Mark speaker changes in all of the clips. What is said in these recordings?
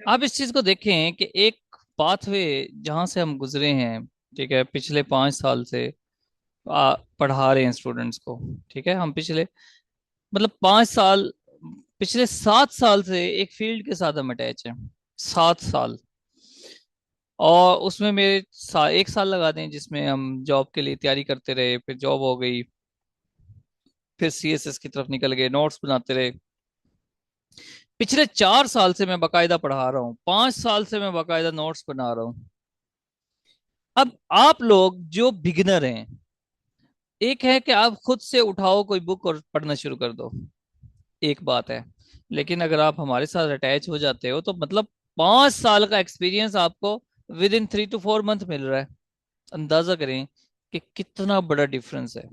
Speaker 1: आप इस चीज को देखें कि एक पाथवे जहां से हम गुजरे हैं, ठीक है, पिछले 5 साल से पढ़ा रहे हैं स्टूडेंट्स को। ठीक है, हम पिछले मतलब 5 साल, पिछले 7 साल से एक फील्ड के साथ हम अटैच हैं। 7 साल। और उसमें मेरे 1 साल लगा दें जिसमें हम जॉब के लिए तैयारी करते रहे, फिर जॉब हो गई, फिर सीएसएस की तरफ निकल गए, नोट्स बनाते रहे। पिछले 4 साल से मैं बकायदा पढ़ा रहा हूँ, 5 साल से मैं बकायदा नोट्स बना रहा हूँ। अब आप लोग जो बिगिनर हैं, एक है कि आप खुद से उठाओ कोई बुक और पढ़ना शुरू कर दो, एक बात है। लेकिन अगर आप हमारे साथ अटैच हो जाते हो तो मतलब 5 साल का एक्सपीरियंस आपको विद इन 3 to 4 मंथ मिल रहा है। अंदाजा करें कि कितना बड़ा डिफरेंस है,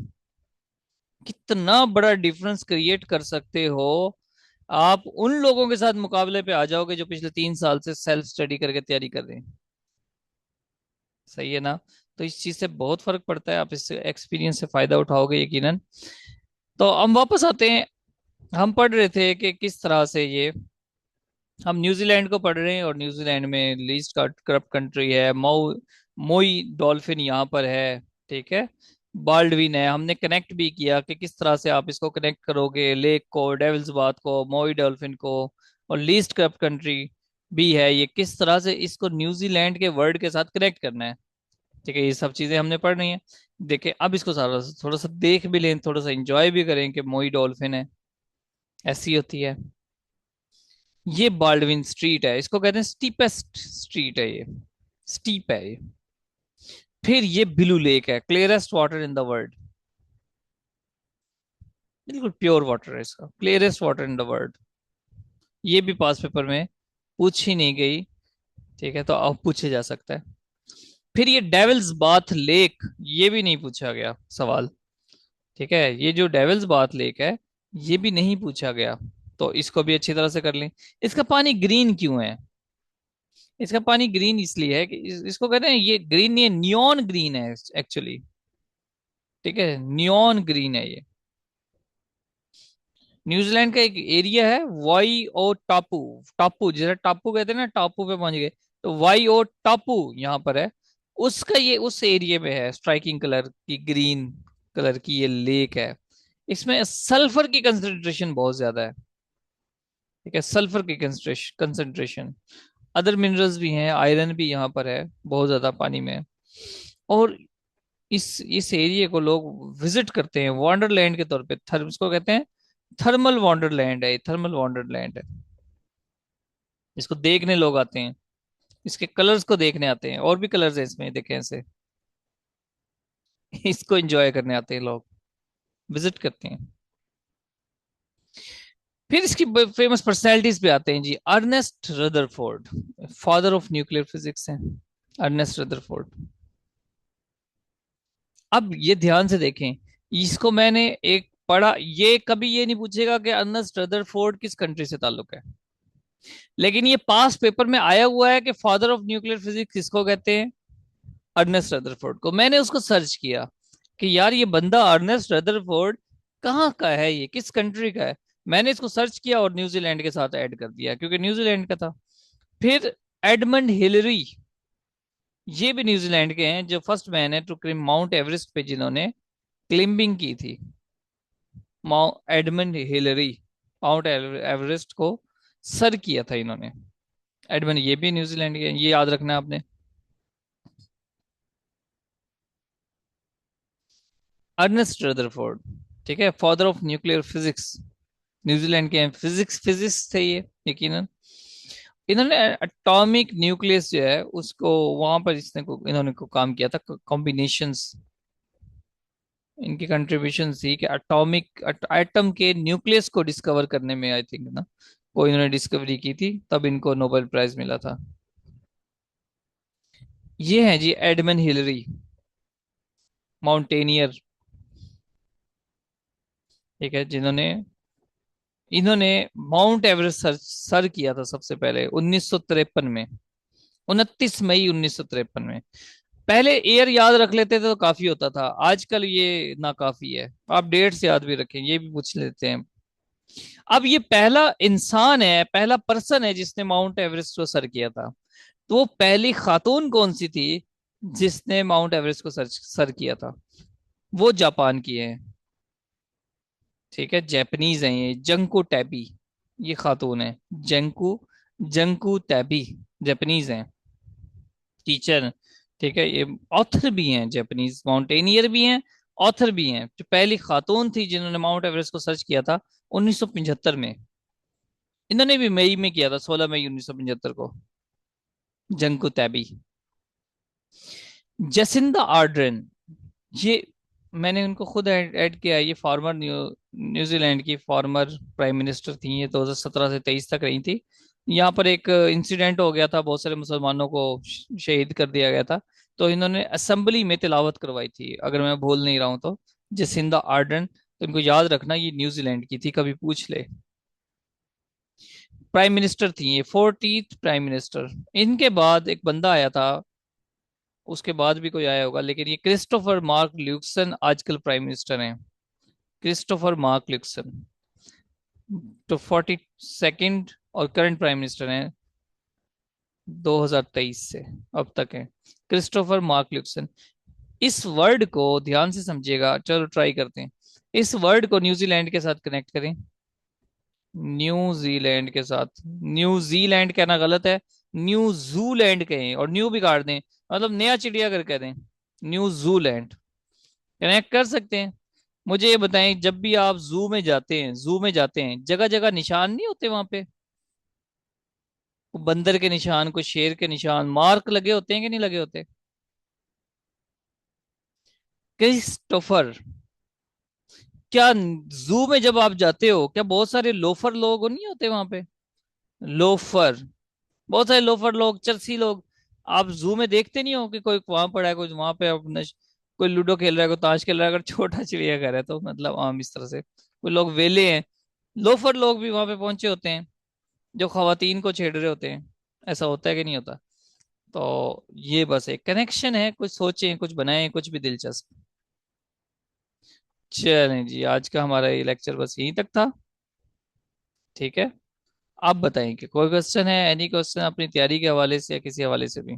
Speaker 1: कितना बड़ा डिफरेंस क्रिएट कर सकते हो। आप उन लोगों के साथ मुकाबले पे आ जाओगे जो पिछले 3 साल से सेल्फ स्टडी करके तैयारी कर रहे हैं। सही है ना? तो इस चीज से बहुत फर्क पड़ता है, आप इस एक्सपीरियंस से फायदा उठाओगे यकीनन। तो हम वापस आते हैं। हम पढ़ रहे थे कि किस तरह से ये, हम न्यूजीलैंड को पढ़ रहे हैं और न्यूजीलैंड में लीस्ट करप्ट कंट्री है, मोई डॉल्फिन यहाँ पर है। ठीक है, बाल्डविन है। हमने कनेक्ट भी किया कि किस तरह से आप इसको कनेक्ट करोगे, लेक को, डेविल्स बाथ को, मोई डॉल्फिन को, और लीस्ट करप्ट कंट्री भी है, ये किस तरह से इसको न्यूजीलैंड के वर्ड के साथ कनेक्ट करना है। ठीक है, ये सब चीजें हमने पढ़ रही हैं। देखें, अब इसको सारा थोड़ा सा देख भी लें, थोड़ा सा एंजॉय भी करें कि मोई डॉल्फिन है, ऐसी होती है। ये बाल्डविन स्ट्रीट है, इसको कहते हैं स्टीपेस्ट स्ट्रीट है ये, स्टीप है ये। फिर ये ब्लू लेक है, clearest water in the world. बिल्कुल प्योर वाटर है इसका, clearest water in the world. ये भी पास पेपर में पूछ ही नहीं गई। ठीक है, तो अब पूछे जा सकता है। फिर ये डेविल्स बाथ लेक, ये भी नहीं पूछा गया सवाल। ठीक है, ये जो डेविल्स बाथ लेक है, ये भी नहीं पूछा गया। तो इसको भी अच्छी तरह से कर लें। इसका पानी ग्रीन क्यों है? इसका पानी ग्रीन इसलिए है कि इसको कहते हैं, ये ग्रीन नहीं है, नियॉन ग्रीन है एक्चुअली। ठीक है, नियॉन ग्रीन है ये। न्यूजीलैंड का एक एरिया है वाई ओ टापू। टापू जैसे टापू कहते हैं ना, टापू पे पहुंच गए, तो वाई ओ टापू यहाँ पर है। उसका ये उस एरिया में है, स्ट्राइकिंग कलर की ग्रीन कलर की ये लेक है। इसमें सल्फर की कंसंट्रेशन बहुत ज्यादा है। ठीक है, सल्फर की कंसंट्रेशन, अदर मिनरल्स भी हैं, आयरन भी यहाँ पर है बहुत ज्यादा पानी में। और इस एरिया को लोग विजिट करते हैं वंडरलैंड के तौर पे। इसको कहते हैं थर्मल वंडरलैंड है, ये थर्मल वंडरलैंड है। इसको देखने लोग आते हैं, इसके कलर्स को देखने आते हैं, और भी कलर्स हैं इसमें, देखें ऐसे। इसको एंजॉय करने आते हैं लोग, विजिट करते हैं। फिर इसकी फेमस पर्सनैलिटीज पे आते हैं जी। Ernest Rutherford, father of nuclear physics हैं, अर्नेस्ट रदरफोर्ड। अब ये ध्यान से देखें, इसको मैंने एक पढ़ा, ये कभी ये नहीं पूछेगा कि अर्नेस्ट रदरफोर्ड किस कंट्री से ताल्लुक है। लेकिन ये पास पेपर में आया हुआ है कि फादर ऑफ न्यूक्लियर फिजिक्स किसको कहते हैं? अर्नेस्ट रदरफोर्ड को। मैंने उसको सर्च किया कि यार ये बंदा अर्नेस्ट रदरफोर्ड कहाँ का है, ये किस कंट्री का है। मैंने इसको सर्च किया और न्यूजीलैंड के साथ ऐड कर दिया क्योंकि न्यूजीलैंड का था। फिर एडमंड हिलरी, ये भी न्यूजीलैंड के हैं, जो फर्स्ट मैन है टू क्लिम माउंट एवरेस्ट पे, जिन्होंने क्लिम्बिंग की थी। Mount Edmund Hillary, mount Everest को सर किया था इन्होंने। एडमंड, ये भी न्यूजीलैंड के हैं, ये याद रखना आपने। अर्नेस्ट रदरफोर्ड, ठीक है, father of nuclear physics, New Zealand के हैं, फिजिक्स फिजिक्स थे ये यकीनन। इन्होंने एटॉमिक न्यूक्लियस जो है उसको, वहां पर इन्होंने को काम किया था, कॉम्बिनेशंस। इनकी कंट्रीब्यूशन थी कि एटॉमिक एटम के न्यूक्लियस को डिस्कवर करने में, आई थिंक ना, वो इन्होंने डिस्कवरी की थी, तब इनको नोबेल प्राइज मिला था। ये है जी एडमंड हिलरी, माउंटेनियर। ठीक है, जिन्होंने, इन्होंने माउंट एवरेस्ट सर किया था सबसे पहले 1953 में, 29 मई 1953 में। पहले ईयर याद रख लेते थे तो काफी होता था, आजकल ये ना काफी है। आप डेट्स याद भी रखें, ये भी पूछ लेते हैं। अब ये पहला इंसान है, पहला पर्सन है जिसने माउंट एवरेस्ट को सर किया था। तो वो पहली खातून कौन सी थी जिसने माउंट एवरेस्ट को सर किया था? वो जापान की है। ठीक है, जापानीज है ये, जंको टैबी। ये खातून है, जंकू, जंकू टैबी। जापानीज हैं, टीचर। ठीक है, ये ऑथर भी हैं, जापानीज माउंटेनियर भी हैं, ऑथर भी हैं। जो पहली खातून थी जिन्होंने माउंट एवरेस्ट को सर्च किया था 1975 में। इन्होंने भी मई में किया था, 16 मई 1975 को। जंकू तैबी। जेसिंदा आर्डर्न, ये मैंने उनको खुद ऐड किया है। ये फॉर्मर न्यूजीलैंड की फॉर्मर प्राइम मिनिस्टर थी। ये 2017 से 23 तक रही थी। यहाँ पर एक इंसिडेंट हो गया था, बहुत सारे मुसलमानों को शहीद कर दिया गया था। तो इन्होंने असेंबली में तिलावत करवाई थी, अगर मैं भूल नहीं रहा हूँ तो। जसिंदा आर्डर्न, तो इनको याद रखना, ये न्यूजीलैंड की थी, कभी पूछ ले। प्राइम मिनिस्टर थी ये, 14th प्राइम मिनिस्टर। इनके बाद एक बंदा आया था, उसके बाद भी कोई आया होगा, लेकिन ये क्रिस्टोफर मार्क ल्यूक्सन आजकल प्राइम मिनिस्टर हैं। क्रिस्टोफर मार्क ल्यूक्सन, तो 42nd और करंट प्राइम मिनिस्टर हैं 2023 से अब तक है, क्रिस्टोफर मार्क ल्यूक्सन। इस वर्ड को ध्यान से समझिएगा, चलो ट्राई करते हैं। इस वर्ड को न्यूजीलैंड के साथ कनेक्ट करें। न्यूजीलैंड के साथ, न्यूजीलैंड कहना गलत है, न्यूजीलैंड कहें, और न्यू भी काट दें, मतलब नया चिड़िया कर कह दें। न्यूजीलैंड कनेक्ट कर सकते हैं। मुझे ये बताएं, जब भी आप जू में जाते हैं, जू में जाते हैं, जगह जगह निशान नहीं होते वहां पे? कोई बंदर के निशान, कोई शेर के निशान, मार्क लगे होते हैं कि नहीं लगे होते? क्रिस्टोफर, क्या जू में जब आप जाते हो, क्या बहुत सारे लोफर लोग नहीं होते वहां पे? लोफर, बहुत सारे लोफर लोग, चरसी लोग। आप जू में देखते नहीं हो कि कोई वहां पड़ा है, कोई वहां पे अपना कोई लूडो खेल रहा है, कोई ताश खेल रहा है, अगर छोटा चिड़ियाघर है तो, मतलब आम इस तरह से कोई लोग वेले हैं। लोफर लोग भी वहां पे पहुंचे होते हैं, जो खवातीन को छेड़ रहे होते हैं। ऐसा होता है कि नहीं होता? तो ये बस एक कनेक्शन है, कुछ सोचें, कुछ बनाएं, कुछ भी दिलचस्प। चलें जी, आज का हमारा ये लेक्चर बस यहीं तक था। ठीक है, आप बताएं कि कोई क्वेश्चन है, एनी क्वेश्चन अपनी तैयारी के हवाले से या किसी हवाले से भी?